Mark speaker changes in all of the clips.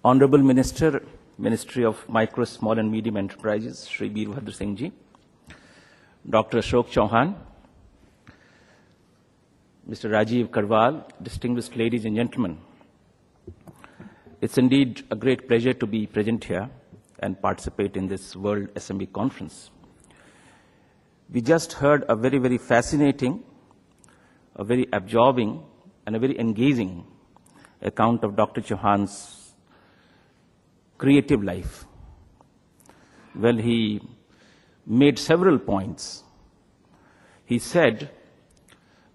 Speaker 1: Honorable Minister, Ministry of Micro, Small and Medium Enterprises, Shri Veerbhadra Singh Ji, Dr. Ashok Chauhan, Mr. Rajiv Karwal, distinguished ladies and gentlemen, it's indeed a great pleasure to be present here and participate in this World SME Conference. We just heard a very, very fascinating, a very absorbing, and a very engaging account of Dr. Chauhan's creative life. Well, he made several points. He said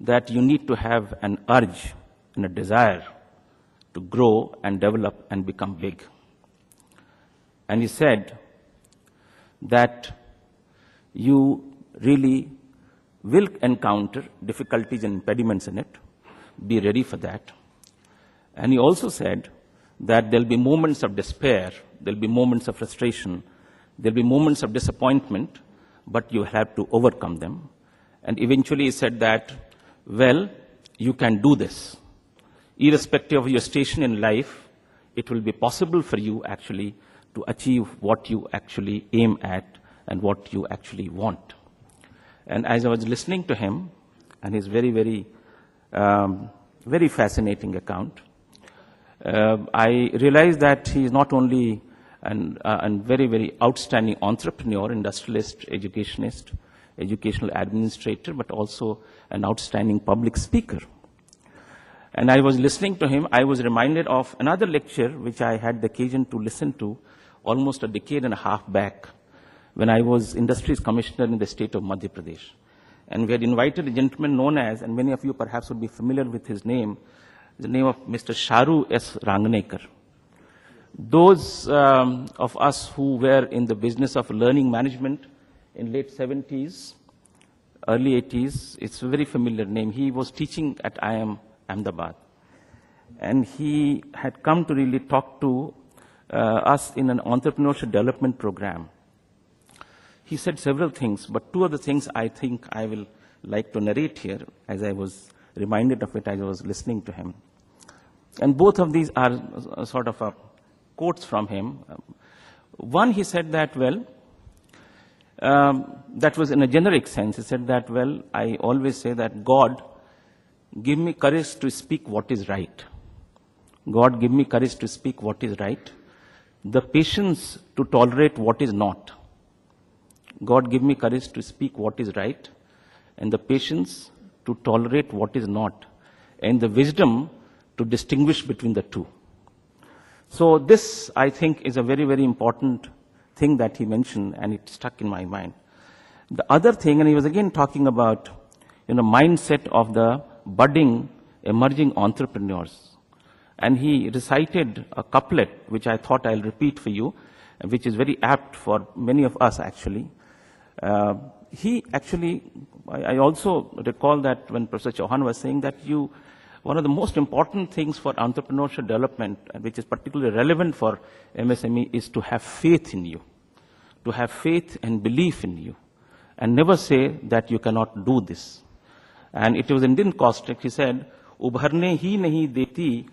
Speaker 1: that you need to have an urge and a desire to grow and develop and become big. And he said that you really will encounter difficulties and impediments in it. Be ready for that. And he also said that there'll be moments of despair, there'll be moments of frustration, there'll be moments of disappointment, but you have to overcome them. And eventually he said that, well, you can do this. Irrespective of your station in life, it will be possible for you actually to achieve what you actually aim at and what you actually want. And as I was listening to him, and his very, very fascinating account, I realized that he is not only a very, very outstanding entrepreneur, industrialist, educationist, educational administrator, but also an outstanding public speaker. And I was listening to him, I was reminded of another lecture which I had the occasion to listen to almost a decade and a half back when I was Industries Commissioner in the state of Madhya Pradesh. And we had invited a gentleman known as, and many of you perhaps would be familiar with his name, the name of Mr. Sharu S. Rangnekar. Those of us who were in the business of learning management in late 70s, early 80s, it's a very familiar name. He was teaching at IIM Ahmedabad. And he had come to really talk to us in an entrepreneurship development program. He said several things, but two of the things I think I will like to narrate here as I was reminded of it as I was listening to him. And both of these are sort of quotes from him. One, he said that, well, that was in a generic sense. He said that, well, I always say that God, give me courage to speak what is right. God, give me courage to speak what is right. The patience to tolerate what is not. God, give me courage to speak what is right, and the patience to tolerate what is not, and the wisdom to distinguish between the two. So this, I think, is a very, very important thing that he mentioned, and it stuck in my mind. The other thing, and he was again talking about, mindset of the budding, emerging entrepreneurs. And he recited a couplet, which I thought I'll repeat for you, which is very apt for many of us, actually. I also recall that when Professor Chauhan was saying that one of the most important things for entrepreneurship development, which is particularly relevant for MSME, is to have faith in you, to have faith and belief in you, and never say that you cannot do this. And it was Indian caustic, he said, "Ubharne hi nahi deti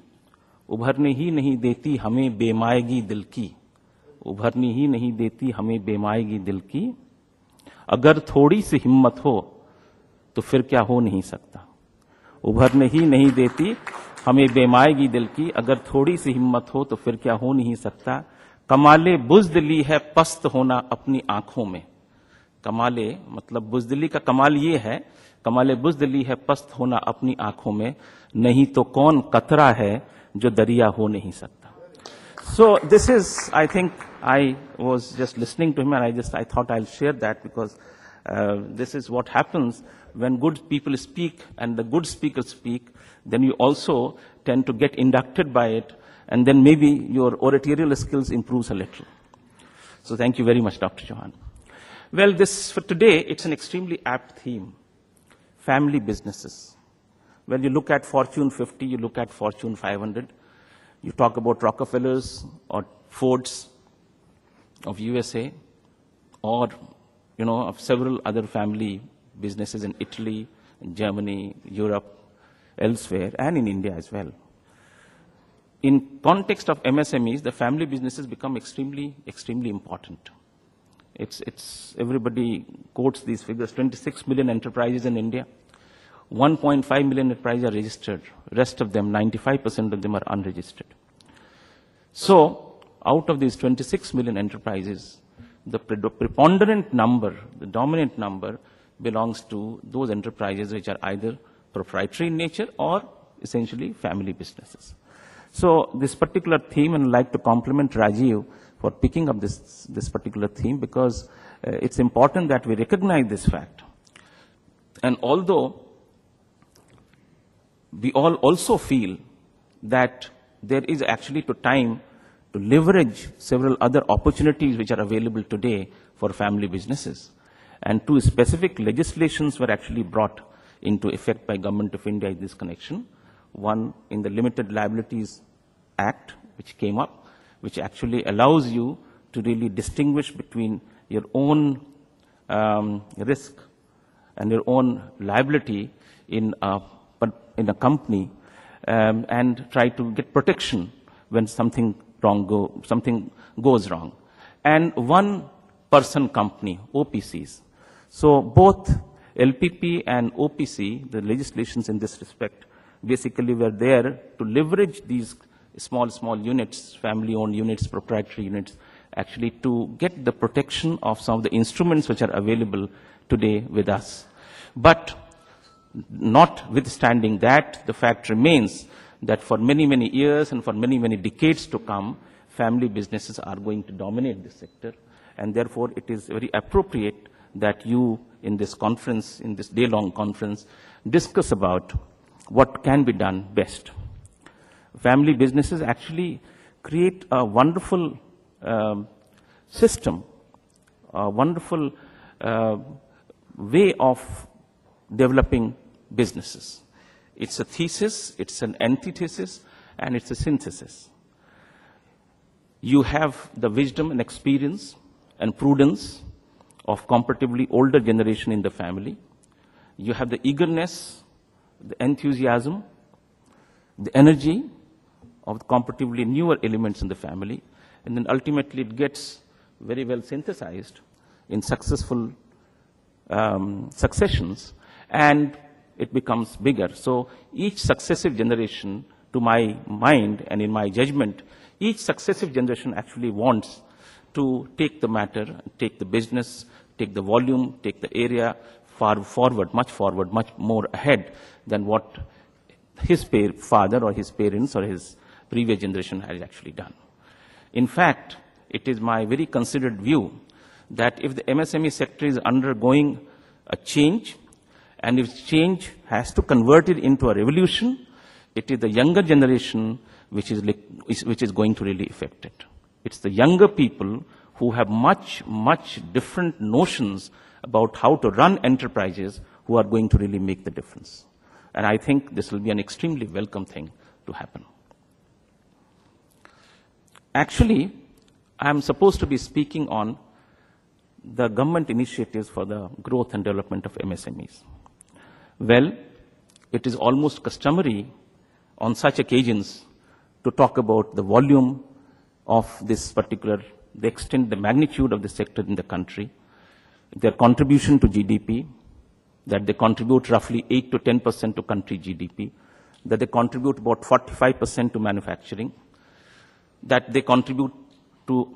Speaker 1: hame bemaayegi dil ki. Ubharne hi nahi deti hame bemaayegi dil ki. अगर थोड़ी सी हिम्मत हो तो फिर क्या हो नहीं सकता उभरने ही नहीं देती हमें बेमाएगी दिल की अगर थोड़ी सी हिम्मत हो तो फिर क्या हो नहीं सकता कमाले बुज़दिली है पस्त होना अपनी आंखों में कमाले मतलब बुज़दिली का कमाल ये है कमाले बुज़दिली है पस्त होना अपनी आंखों में नहीं तो कौन कतरा है जो दरिया हो नहीं सकता." So this is, I think, I was just listening to him and I thought I'll share that because this is what happens when good people speak and the good speakers speak, then you also tend to get inducted by it and then maybe your oratorial skills improves a little. So thank you very much, Dr. Chauhan. Well, for today, it's an extremely apt theme. Family businesses. When you look at Fortune 50, you look at Fortune 500, you talk about Rockefellers or Fords of USA or, of several other family businesses in Italy, in Germany, Europe, elsewhere, and in India as well. in context of MSMEs, the family businesses become extremely important. Everybody quotes these figures, 26 million enterprises in India, 1.5 million enterprises are registered, rest of them, 95% of them are unregistered. So, out of these 26 million enterprises, the preponderant number, the dominant number, belongs to those enterprises which are either proprietary in nature or essentially family businesses. So, this particular theme, and I'd like to compliment Rajiv for picking up this particular theme, because it's important that we recognize this fact. And although we all also feel that there is actually time to leverage several other opportunities which are available today for family businesses. And two specific legislations were actually brought into effect by Government of India in this connection. One in the Limited Liabilities Act, which came up, which actually allows you to really distinguish between your own risk and your own liability in a company, and try to get protection when something goes wrong. And one person company, OPCs. So both LPP and OPC, the legislations in this respect, basically were there to leverage these small units, family-owned units, proprietary units, actually to get the protection of some of the instruments which are available today with us. But notwithstanding that, the fact remains that for many years and for many decades to come, family businesses are going to dominate this sector. And therefore, it is very appropriate that you, in this conference, in this day-long conference, discuss about what can be done best. Family businesses actually create a wonderful system, a wonderful way of developing businesses. It's a thesis, it's an antithesis, and it's a synthesis. You have the wisdom and experience and prudence of comparatively older generation in the family. You have the eagerness, the enthusiasm, the energy of the comparatively newer elements in the family, and then ultimately it gets very well synthesized in successful successions, and it becomes bigger. So each successive generation, to my mind and in my judgment, each successive generation actually wants to take the matter, take the business, take the volume, take the area forward, much more ahead than what his father or his parents or his previous generation had actually done. In fact, it is my very considered view that if the MSME sector is undergoing a change, and if change has to convert it into a revolution, it is the younger generation which is going to really affect it. It's the younger people who have much different notions about how to run enterprises who are going to really make the difference. And I think this will be an extremely welcome thing to happen. Actually, I am supposed to be speaking on the government initiatives for the growth and development of MSMEs. Well, it is almost customary on such occasions to talk about the volume of this particular, the extent, the magnitude of the sector in the country, their contribution to GDP, that they contribute roughly 8 to 10% to country GDP, that they contribute about 45% to manufacturing, that they contribute about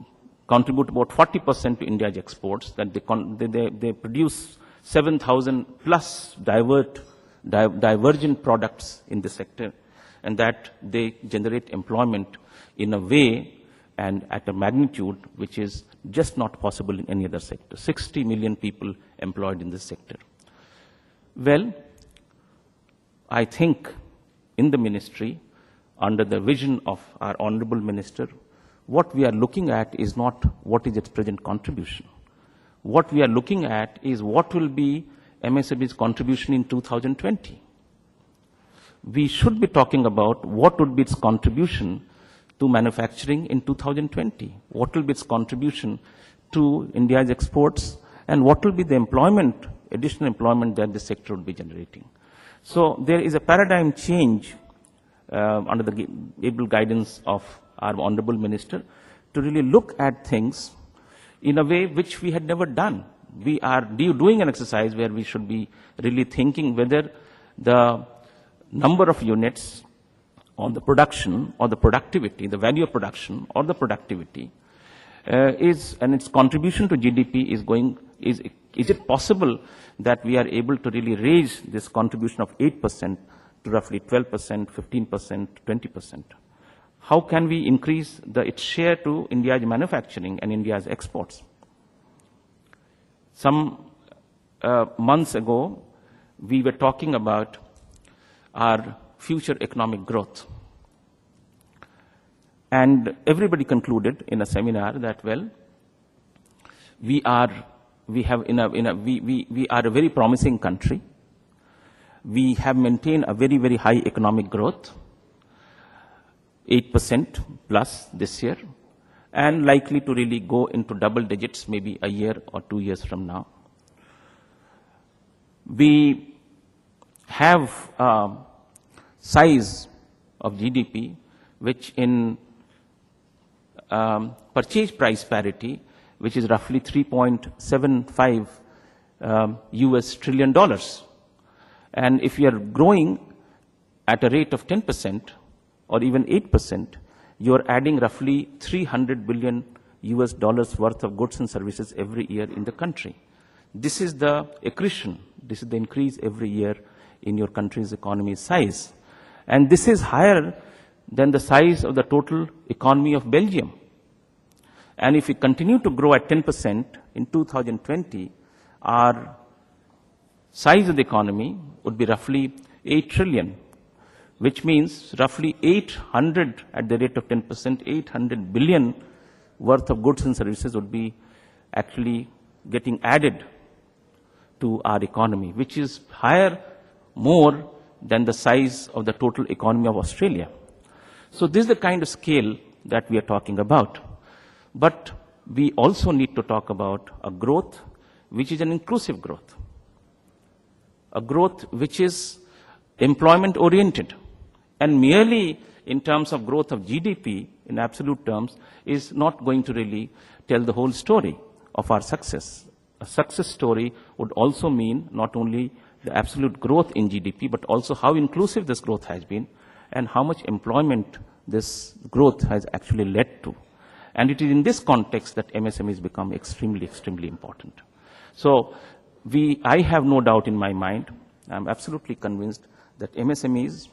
Speaker 1: 40% to India's exports, that they produce 7,000 plus divergent products in the sector, and that they generate employment in a way and at a magnitude which is just not possible in any other sector. 60 million people employed in this sector. Well, I think in the ministry, under the vision of our Honorable Minister, what we are looking at is not what is its present contribution. What we are looking at is what will be MSME's contribution in 2020. We should be talking about what would be its contribution to manufacturing in 2020. What will be its contribution to India's exports, and what will be the employment, additional employment that the sector would be generating. So there is a paradigm change under the able guidance of our Honorable Minister, to really look at things in a way which we had never done. We are doing an exercise where we should be really thinking whether the number of units or the production or the productivity, the value of production or the productivity and its contribution to GDP is it possible that we are able to really raise this contribution of 8% to roughly 12%, 15%, 20%? How can we increase its share to India's manufacturing and India's exports? Some months ago, we were talking about our future economic growth. And everybody concluded in a seminar that, well, we are a very promising country. We have maintained a very, very high economic growth, 8% plus this year, and likely to really go into double digits maybe a year or 2 years from now. We have a size of GDP which in purchase price parity, which is roughly $3.75 US trillion. And if you are growing at a rate of 10% or even 8%, you are adding roughly $300 billion US dollars worth of goods and services every year in the country. This is the accretion. This is the increase every year in your country's economy size. And this is higher than the size of the total economy of Belgium. And if we continue to grow at 10% in 2020, our size of the economy would be roughly 8 trillion, which means roughly 800 at the rate of 10%, 800 billion worth of goods and services would be actually getting added to our economy, which is more than the size of the total economy of Australia. So this is the kind of scale that we are talking about. But we also need to talk about a growth which is an inclusive growth, a growth which is employment oriented, and merely in terms of growth of GDP in absolute terms is not going to really tell the whole story of our success. A success story would also mean not only the absolute growth in GDP, but also how inclusive this growth has been and how much employment this growth has actually led to. And it is in this context that MSMEs become extremely, extremely important. So I have no doubt in my mind, I'm absolutely convinced that MSMEs,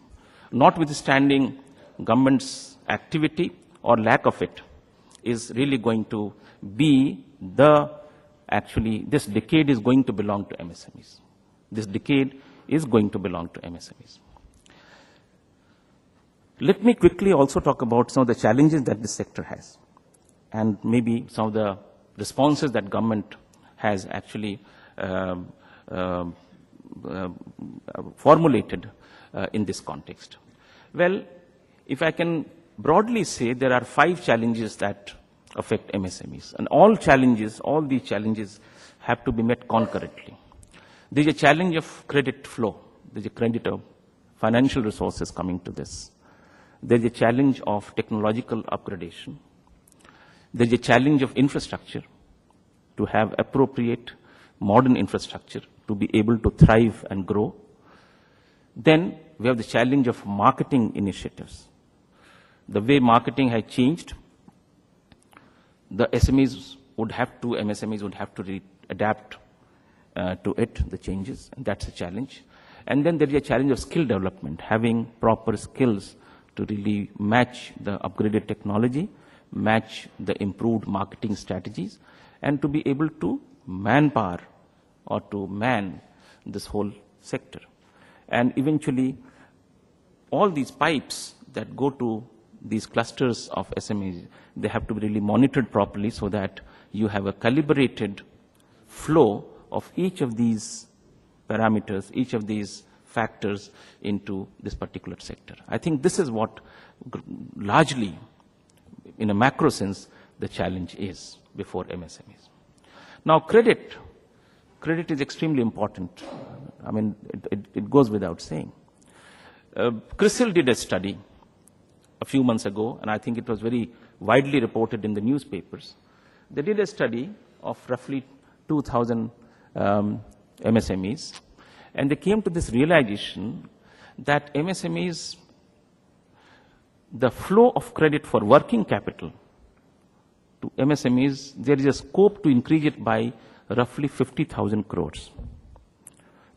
Speaker 1: notwithstanding government's activity or lack of it, is really going to be this decade is going to belong to MSMEs. This decade is going to belong to MSMEs. Let me quickly also talk about some of the challenges that this sector has, and maybe some of the responses that government has actually formulated in this context. Well, if I can broadly say, there are 5 challenges that affect MSMEs. And all these challenges have to be met concurrently. There's a challenge of credit flow. There's a credit of financial resources coming to this. There's a challenge of technological upgradation. There's a challenge of infrastructure, to have appropriate modern infrastructure to be able to thrive and grow. Then we have the challenge of marketing initiatives. The way marketing has changed, the MSMEs would have to adapt to it, the changes, and that's a challenge. And then there is a challenge of skill development, having proper skills to really match the upgraded technology, match the improved marketing strategies, and to be able to manpower or to man this whole sector. And eventually, all these pipes that go to these clusters of SMEs, they have to be really monitored properly so that you have a calibrated flow of each of these parameters, each of these factors into this particular sector. I think this is what largely, in a macro sense, the challenge is before MSMEs. Now, credit is extremely important. I mean, it goes without saying. CRISIL did a study a few months ago, and I think it was very widely reported in the newspapers. They did a study of roughly 2,000 MSMEs, and they came to this realization that MSMEs, the flow of credit for working capital to MSMEs, there is a scope to increase it by roughly 50,000 crores.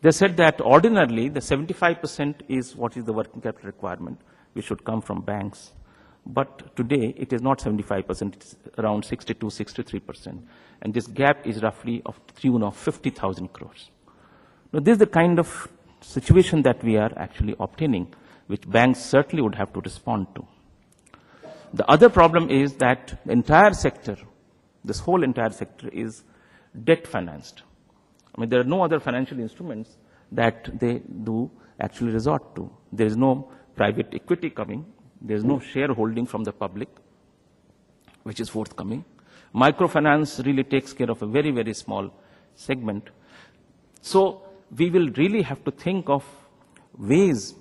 Speaker 1: They said that ordinarily the 75% is what is the working capital requirement, which should come from banks. But today it is not 75%, it's around 62, 63%. And this gap is roughly of the tune of 50,000 crores. Now this is the kind of situation that we are actually obtaining, which banks certainly would have to respond to. The other problem is that the entire sector, this whole entire sector is debt financed. I mean, there are no other financial instruments that they do actually resort to. There is no private equity coming. There is no shareholding from the public, which is forthcoming. Microfinance really takes care of a very, very small segment. So we will really have to think of ways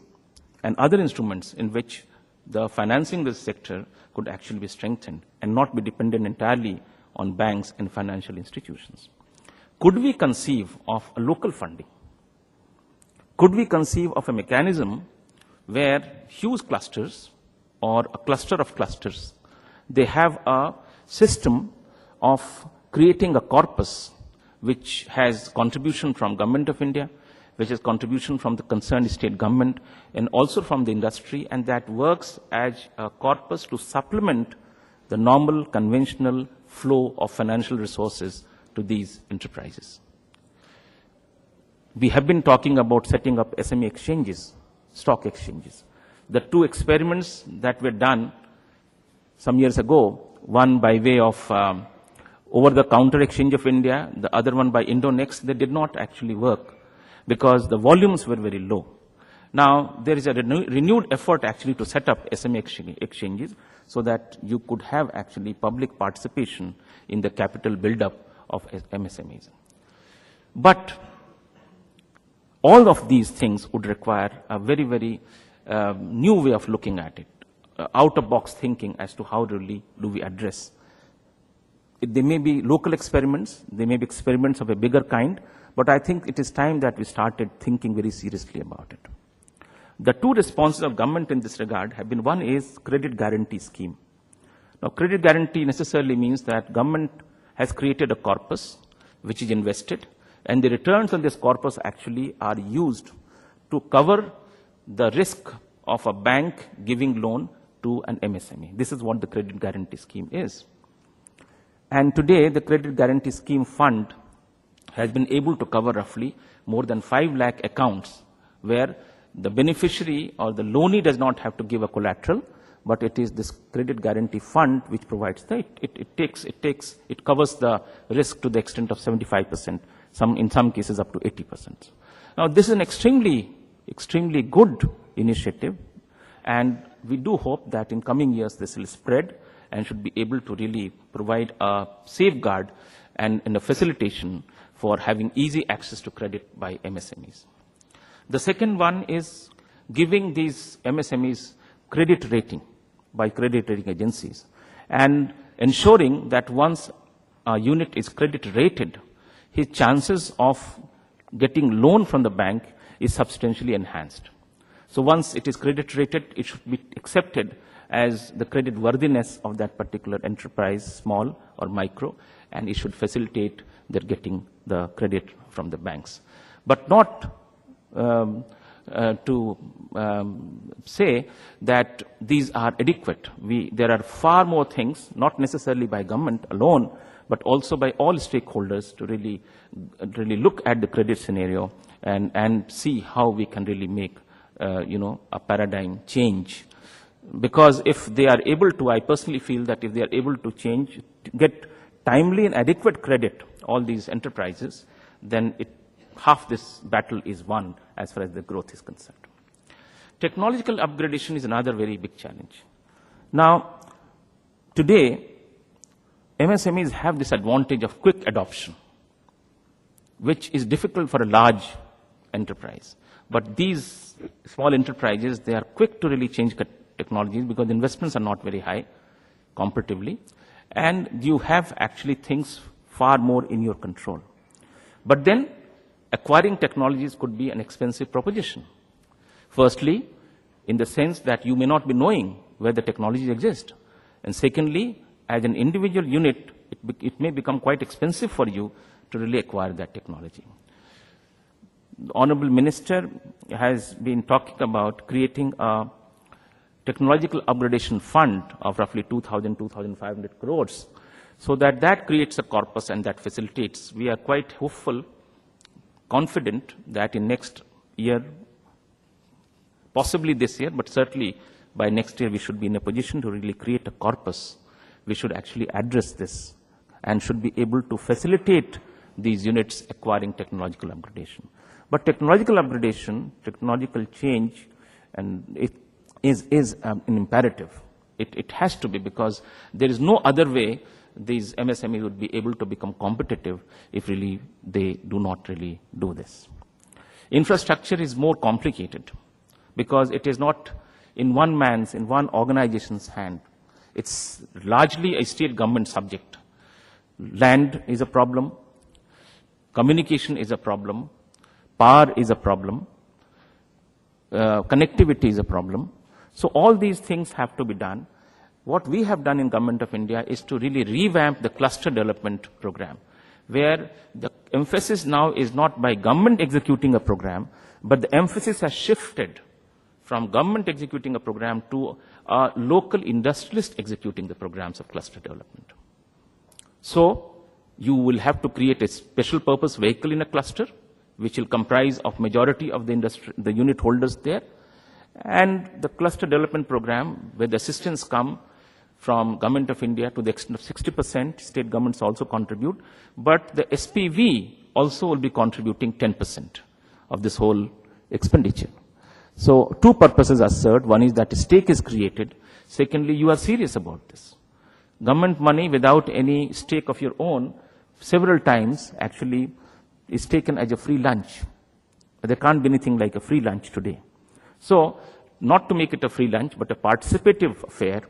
Speaker 1: and other instruments in which the financing this sector could actually be strengthened and not be dependent entirely on banks and financial institutions. Could we conceive of a local funding? Could we conceive of a mechanism where huge clusters or a cluster of clusters, they have a system of creating a corpus which has contribution from Government of India, which is contribution from the concerned state government and also from the industry, and that works as a corpus to supplement the normal conventional flow of financial resources to these enterprises. We have been talking about setting up SME exchanges, stock exchanges. The two experiments that were done some years ago, one by way of over-the-counter exchange of India, the other one by Indonext, they did not actually work because the volumes were very low. Now, there is a renewed effort actually to set up SME exchanges so that you could have actually public participation in the capital build-up of MSMEs. But all of these things would require a very, very new way of looking at it, out-of-box thinking as to how really do we address. There may be local experiments, there may be experiments of a bigger kind, but I think it is time that we started thinking very seriously about it. The two responses of government in this regard have been, one is credit guarantee scheme. Now, credit guarantee necessarily means that government has created a corpus which is invested, and the returns on this corpus actually are used to cover the risk of a bank giving loan to an MSME. This is what the credit guarantee scheme is. And today, the credit guarantee scheme fund has been able to cover roughly more than 5 lakh accounts where the beneficiary or the loanee does not have to give a collateral, but it is this credit guarantee fund which provides the, it covers the risk to the extent of 75%, in some cases up to 80%. Now, this is an extremely good initiative, and we do hope that in coming years this will spread and should be able to really provide a safeguard and a facilitation for having easy access to credit by MSMEs. The second one is giving these MSMEs credit rating by credit rating agencies and ensuring that once a unit is credit rated, his chances of getting loan from the bank is substantially enhanced. So once it is credit rated, it should be accepted as the credit worthiness of that particular enterprise, small or micro, and it should facilitate their getting the credit from the banks. But not to say that these are adequate. There are far more things, not necessarily by government alone, but also by all stakeholders to really look at the credit scenario and see how we can really make a paradigm change. Because if they are able to, I personally feel that if they are able to get timely and adequate credit, all these enterprises, then half this battle is won as far as the growth is concerned. Technological upgradation is another very big challenge. Now, today, MSMEs have this advantage of quick adoption, which is difficult for a large enterprise. But these small enterprises, they are quick to really change technologies because investments are not very high comparatively, and you have actually things far more in your control. But then acquiring technologies could be an expensive proposition. Firstly, in the sense that you may not be knowing where the technologies exist. And secondly, as an individual unit, it may become quite expensive for you to really acquire that technology. The Honorable Minister has been talking about creating a technological upgradation fund of roughly 2,500 crores, so that creates a corpus and that facilitates. We are quite hopeful, confident that in next year, possibly this year, but certainly by next year we should be in a position to really create a corpus. We should actually address this and should be able to facilitate these units acquiring technological upgradation. But technological upgradation, technological change, and it is an imperative. It has to be, because there is no other way these MSMEs would be able to become competitive if really they do not really do this. Infrastructure is more complicated because it is not in one organization's hand. It's largely a state government subject. Land is a problem, communication is a problem, power is a problem, connectivity is a problem. So all these things have to be done. What we have done in Government of India is to really revamp the cluster development program, where the emphasis now is not by government executing a program, but the emphasis has shifted from government executing a program to a local industrialist executing the programs of cluster development. So you will have to create a special purpose vehicle in a cluster, which will comprise of majority of the unit holders there. And the cluster development program, where the assistance come from Government of India to the extent of 60%, state governments also contribute, but the SPV also will be contributing 10% of this whole expenditure. So two purposes are served. One is that a stake is created. Secondly, you are serious about this. Government money without any stake of your own, several times actually is taken as a free lunch. There can't be anything like a free lunch today. So not to make it a free lunch, but a participative affair,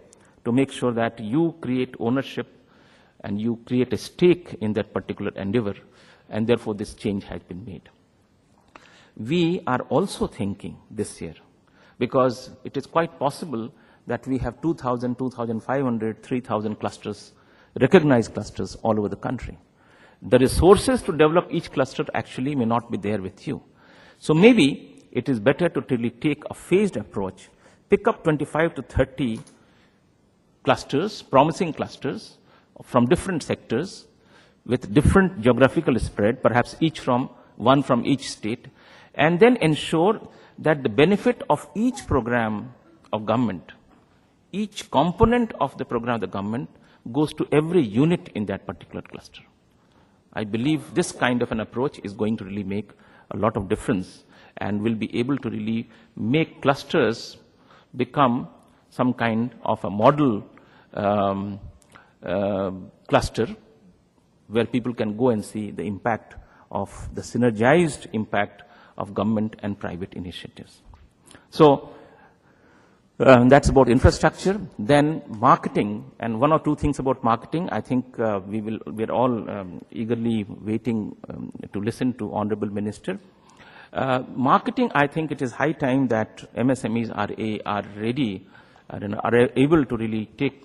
Speaker 1: to make sure that you create ownership and you create a stake in that particular endeavor, and therefore this change has been made. We are also thinking this year, because it is quite possible that we have 2,000, 2,500, 3,000 clusters, recognized clusters all over the country. The resources to develop each cluster actually may not be there with you. So maybe it is better to really take a phased approach, pick up 25 to 30 clusters, promising clusters from different sectors with different geographical spread, perhaps one from each state, and then ensure that the benefit of each program of government, each component of the program of the government goes to every unit in that particular cluster. I believe this kind of an approach is going to really make a lot of difference and will be able to really make clusters become some kind of a model cluster where people can go and see the impact of the synergized impact of government and private initiatives. So that's about infrastructure. Then marketing, and one or two things about marketing. I think we're all eagerly waiting to listen to Honorable Minister. Marketing, I think it is high time that MSMEs are ready and are able to really take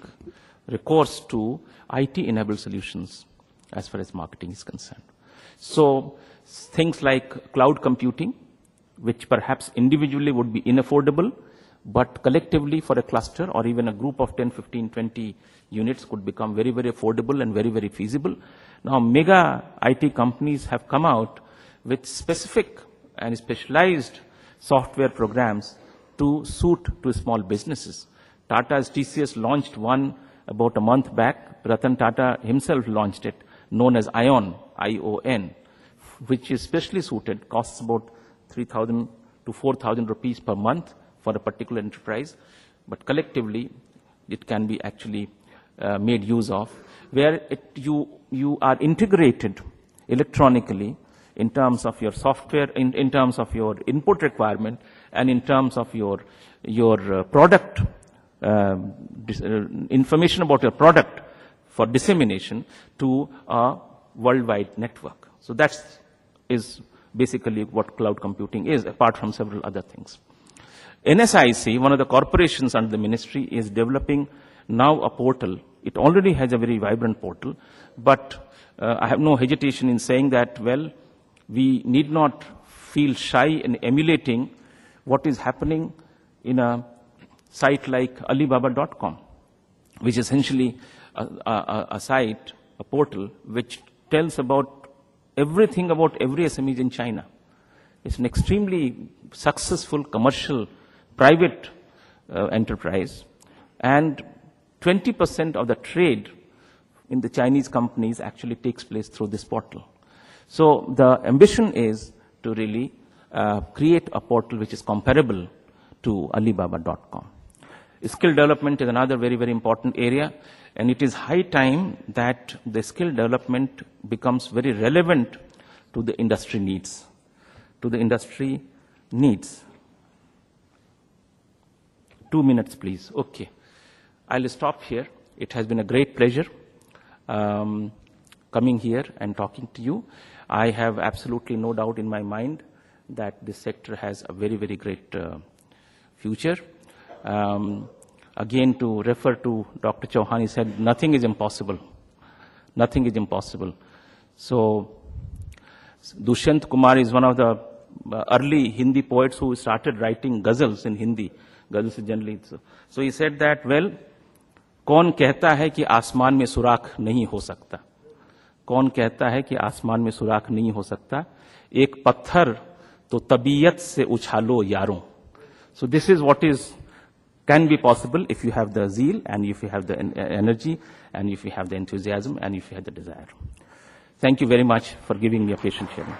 Speaker 1: recourse to IT-enabled solutions as far as marketing is concerned. So things like cloud computing, which perhaps individually would be inaffordable, but collectively for a cluster or even a group of 10, 15, 20 units could become very, very affordable and very, very feasible. Now, mega IT companies have come out with specific and specialized software programs to suit to small businesses. Tata's TCS launched one about a month back. Ratan Tata himself launched it, known as ION, I-O-N, which is specially suited, costs about 3,000 to 4,000 rupees per month for a particular enterprise, but collectively it can be actually made use of, where you are integrated electronically in terms of your software, in terms of your input requirement, and in terms of your product, information about your product for dissemination to a worldwide network. So that is basically what cloud computing is, apart from several other things. NSIC, one of the corporations under the ministry, is developing now a portal. It already has a very vibrant portal, but I have no hesitation in saying that, well, we need not feel shy in emulating what is happening in a site like Alibaba.com, which is essentially a site, a portal, which tells about everything about every SME in China. It's an extremely successful commercial private enterprise, and 20% of the trade in the Chinese companies actually takes place through this portal. So the ambition is to really create a portal which is comparable to Alibaba.com. Skill development is another very, very important area, and it is high time that the skill development becomes very relevant to the industry needs. To the industry needs. 2 minutes, please. Okay. I'll stop here. It has been a great pleasure coming here and talking to you. I have absolutely no doubt in my mind that this sector has a very, very great future. Again, to refer to Dr. Chauhan, he said, nothing is impossible. Nothing is impossible. So, Dushyant Kumar is one of the early Hindi poets who started writing ghazals in Hindi. Ghazals generally. So he said that, well, कौन कहता है कि आसमान में सुराख नहीं हो सकता? कौन कहता है कि आसमान में सुराख नहीं हो सकता? एक पत्थर तो तबीयत से उछालो यारों. So this is what can be possible if you have the zeal, and if you have the energy, and if you have the enthusiasm, and if you have the desire. Thank you very much for giving me a patient hearing.